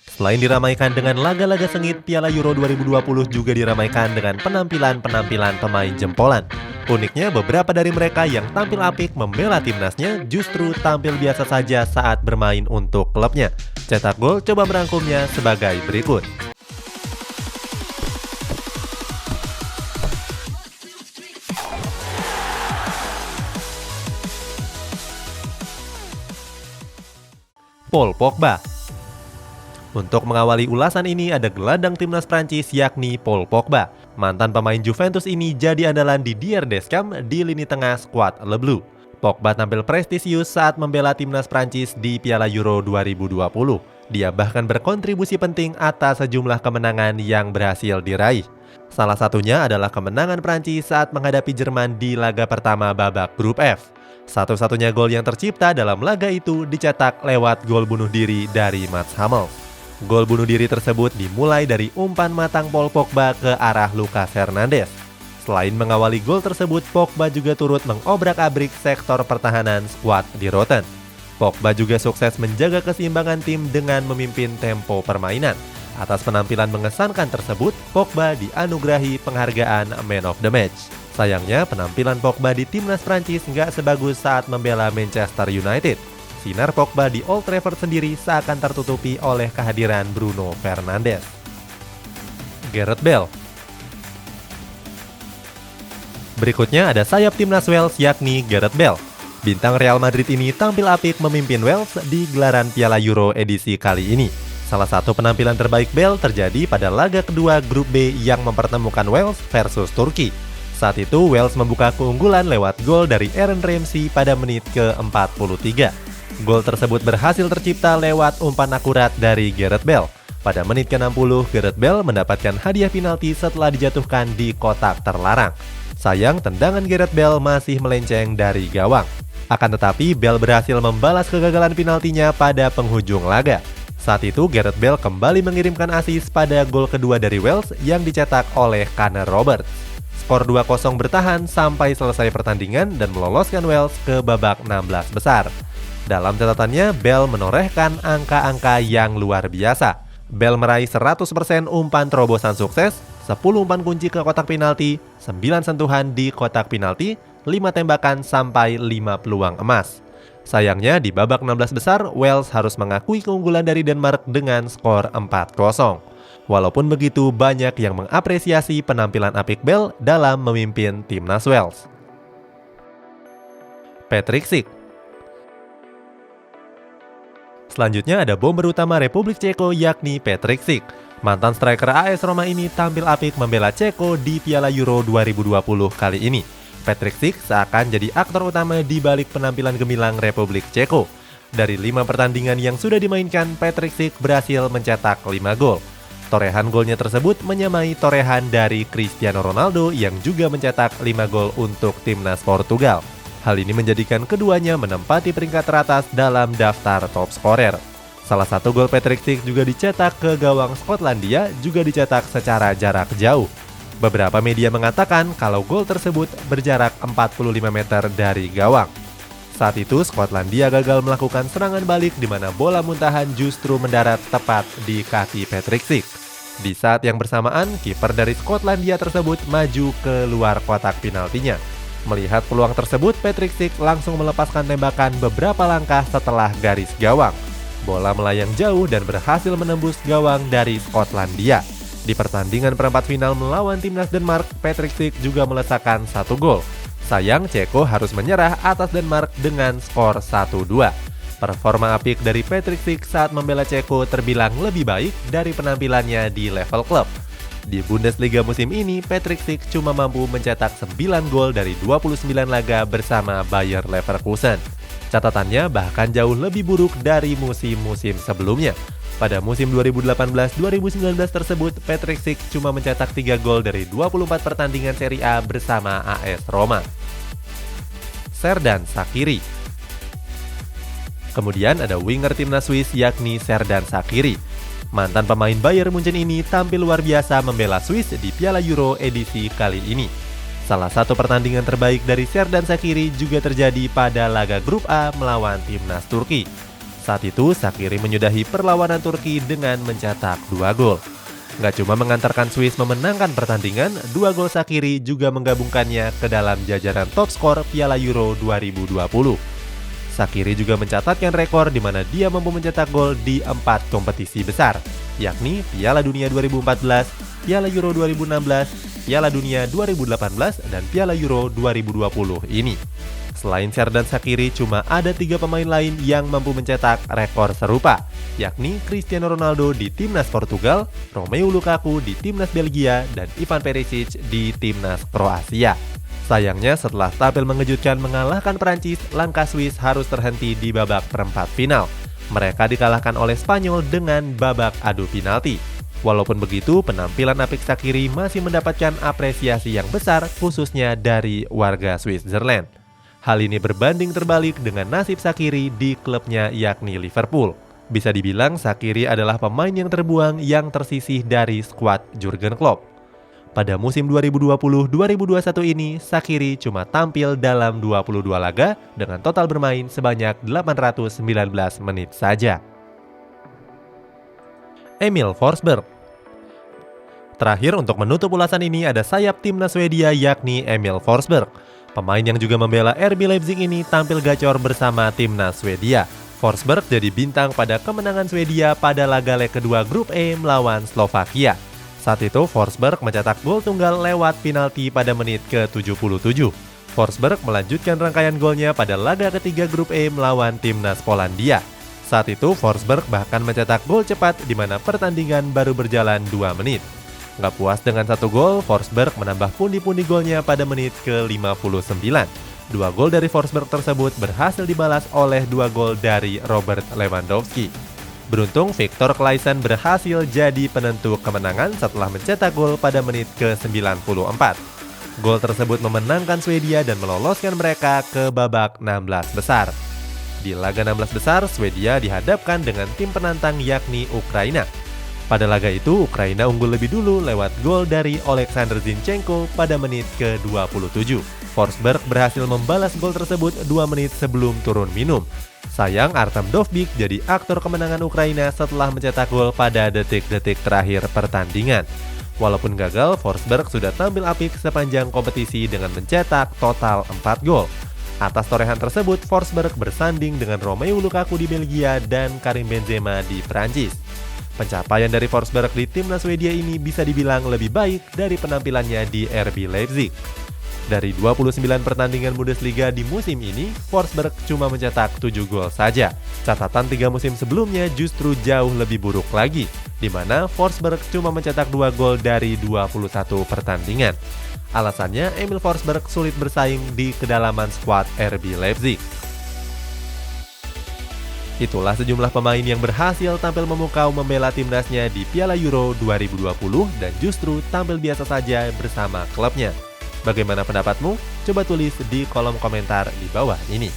Selain diramaikan dengan laga-laga sengit, Piala Euro 2020 juga diramaikan dengan penampilan-penampilan pemain jempolan. Uniknya, beberapa dari mereka yang tampil apik membela timnasnya justru tampil biasa saja saat bermain untuk klubnya. Cetak Gol coba merangkumnya sebagai berikut. Paul Pogba. Untuk mengawali ulasan ini ada gelandang timnas Prancis yakni Paul Pogba. Mantan pemain Juventus ini jadi andalan di Dier Deschamps di lini tengah skuad Le Bleu. Pogba tampil prestisius saat membela timnas Prancis di Piala Euro 2020. Dia bahkan berkontribusi penting atas sejumlah kemenangan yang berhasil diraih. Salah satunya adalah kemenangan Prancis saat menghadapi Jerman di laga pertama babak grup F. Satu-satunya gol yang tercipta dalam laga itu dicetak lewat gol bunuh diri dari Mats Hummels. Gol bunuh diri tersebut dimulai dari umpan matang Paul Pogba ke arah Lucas Hernandez. Selain mengawali gol tersebut, Pogba juga turut mengobrak-abrik sektor pertahanan skuad di Rotten. Pogba juga sukses menjaga keseimbangan tim dengan memimpin tempo permainan. Atas penampilan mengesankan tersebut, Pogba dianugerahi penghargaan Man of the Match. Sayangnya, penampilan Pogba di timnas Prancis nggak sebagus saat membela Manchester United. Sinar Pogba di Old Trafford sendiri seakan tertutupi oleh kehadiran Bruno Fernandes. Gareth Bale. Berikutnya ada sayap timnas Wales yakni Gareth Bale. Bintang Real Madrid ini tampil apik memimpin Wales di gelaran Piala Euro edisi kali ini. Salah satu penampilan terbaik Bale terjadi pada laga kedua grup B yang mempertemukan Wales versus Turki. Saat itu Wales membuka keunggulan lewat gol dari Aaron Ramsey pada menit ke-43. Gol tersebut berhasil tercipta lewat umpan akurat dari Gareth Bale. Pada menit ke-60, Gareth Bale mendapatkan hadiah penalti setelah dijatuhkan di kotak terlarang. Sayang, tendangan Gareth Bale masih melenceng dari gawang. Akan tetapi, Bale berhasil membalas kegagalan penaltinya pada penghujung laga. Saat itu, Gareth Bale kembali mengirimkan assist pada gol kedua dari Wales yang dicetak oleh Connor Roberts. Skor 2-0 bertahan sampai selesai pertandingan dan meloloskan Wales ke babak 16 besar. Dalam catatannya, Bale menorehkan angka-angka yang luar biasa. Bale meraih 100% umpan terobosan sukses, 10 umpan kunci ke kotak penalti, 9 sentuhan di kotak penalti, 5 tembakan sampai 5 peluang emas. Sayangnya di babak 16 besar, Wales harus mengakui keunggulan dari Denmark dengan skor 4-0. Walaupun begitu, banyak yang mengapresiasi penampilan apik Bale dalam memimpin timnas Wales. Patrick Schick. Selanjutnya ada bomber utama Republik Ceko yakni Patrick Schick. Mantan striker AS Roma ini tampil apik membela Ceko di Piala Euro 2020 kali ini. Patrick Schick seakan jadi aktor utama di balik penampilan gemilang Republik Ceko. Dari 5 pertandingan yang sudah dimainkan, Patrick Schick berhasil mencetak 5 gol. Torehan golnya tersebut menyamai torehan dari Cristiano Ronaldo yang juga mencetak 5 gol untuk timnas Portugal. Hal ini menjadikan keduanya menempati peringkat teratas dalam daftar top scorer. Salah satu gol Patrick Schick juga dicetak ke gawang Skotlandia, juga dicetak secara jarak jauh. Beberapa media mengatakan kalau gol tersebut berjarak 45 meter dari gawang. Saat itu Skotlandia gagal melakukan serangan balik di mana bola muntahan justru mendarat tepat di kaki Patrick Schick. Di saat yang bersamaan, kiper dari Skotlandia tersebut maju ke luar kotak penaltinya. Melihat peluang tersebut, Patrick Schick langsung melepaskan tembakan beberapa langkah setelah garis gawang. Bola melayang jauh dan berhasil menembus gawang dari Skotlandia. Di pertandingan perempat final melawan timnas Denmark, Patrick Schick juga melesakan 1 gol. Sayang, Ceko harus menyerah atas Denmark dengan skor 1-2. Performa apik dari Patrick Schick saat membela Ceko terbilang lebih baik dari penampilannya di level klub. Di Bundesliga musim ini, Patrick Schick cuma mampu mencetak 9 gol dari 29 laga bersama Bayer Leverkusen. Catatannya bahkan jauh lebih buruk dari musim-musim sebelumnya. Pada musim 2018-2019 tersebut, Patrick Schick cuma mencetak 3 gol dari 24 pertandingan Serie A bersama AS Roma. Xherdan Shaqiri. Kemudian ada winger timnas Swiss yakni Xherdan Shaqiri. Mantan pemain Bayern Munchen ini tampil luar biasa membela Swiss di Piala Euro edisi kali ini. Salah satu pertandingan terbaik dari Xherdan Shaqiri juga terjadi pada laga grup A melawan timnas Turki. Saat itu, Shaqiri menyudahi perlawanan Turki dengan mencetak 2 gol. Nggak cuma mengantarkan Swiss memenangkan pertandingan, 2 gol Shaqiri juga menggabungkannya ke dalam jajaran top skor Piala Euro 2020. Shaqiri juga mencatatkan rekor di mana dia mampu mencetak gol di 4 kompetisi besar, yakni Piala Dunia 2014, Piala Euro 2016, Piala Dunia 2018, dan Piala Euro 2020 ini. Selain Serdar Shaqiri, cuma ada 3 pemain lain yang mampu mencetak rekor serupa, yakni Cristiano Ronaldo di timnas Portugal, Romelu Lukaku di timnas Belgia, dan Ivan Perisic di timnas Kroasia. Sayangnya setelah tampil mengejutkan mengalahkan Prancis, langkah Swiss harus terhenti di babak perempat final. Mereka dikalahkan oleh Spanyol dengan babak adu penalti. Walaupun begitu, penampilan apik Shaqiri masih mendapatkan apresiasi yang besar khususnya dari warga Switzerland. Hal ini berbanding terbalik dengan nasib Shaqiri di klubnya yakni Liverpool. Bisa dibilang Shaqiri adalah pemain yang terbuang yang tersisih dari skuad Jurgen Klopp. Pada musim 2020-2021 ini, Shaqiri cuma tampil dalam 22 laga dengan total bermain sebanyak 819 menit saja. Emil Forsberg. Terakhir untuk menutup ulasan ini ada sayap timnas Swedia yakni Emil Forsberg. Pemain yang juga membela RB Leipzig ini tampil gacor bersama timnas Swedia. Forsberg jadi bintang pada kemenangan Swedia pada laga leg kedua grup E melawan Slovakia. Saat itu Forsberg mencetak gol tunggal lewat penalti pada menit ke-77. Forsberg melanjutkan rangkaian golnya pada laga ketiga grup E melawan timnas Polandia. Saat itu Forsberg bahkan mencetak gol cepat di mana pertandingan baru berjalan 2 menit. Nggak puas dengan 1 gol, Forsberg menambah pundi-pundi golnya pada menit ke-59. 2 gol dari Forsberg tersebut berhasil dibalas oleh 2 gol dari Robert Lewandowski. Beruntung Victor Claesson berhasil jadi penentu kemenangan setelah mencetak gol pada menit ke-94. Gol tersebut memenangkan Swedia dan meloloskan mereka ke babak 16 besar. Di laga 16 besar, Swedia dihadapkan dengan tim penantang yakni Ukraina. Pada laga itu, Ukraina unggul lebih dulu lewat gol dari Oleksandr Zinchenko pada menit ke-27. Forsberg berhasil membalas gol tersebut 2 menit sebelum turun minum. Sayang Artem Dovbyk jadi aktor kemenangan Ukraina setelah mencetak gol pada detik-detik terakhir pertandingan. Walaupun gagal, Forsberg sudah tampil apik sepanjang kompetisi dengan mencetak total 4 gol. Atas torehan tersebut, Forsberg bersanding dengan Romelu Lukaku di Belgia dan Karim Benzema di Prancis. Pencapaian dari Forsberg di timnas Swedia ini bisa dibilang lebih baik dari penampilannya di RB Leipzig. Dari 29 pertandingan Bundesliga di musim ini, Forsberg cuma mencetak 7 gol saja. Catatan 3 musim sebelumnya justru jauh lebih buruk lagi, di mana Forsberg cuma mencetak 2 gol dari 21 pertandingan. Alasannya, Emil Forsberg sulit bersaing di kedalaman skuad RB Leipzig. Itulah sejumlah pemain yang berhasil tampil memukau membela timnasnya di Piala Euro 2020 dan justru tampil biasa saja bersama klubnya. Bagaimana pendapatmu? Coba tulis di kolom komentar di bawah ini.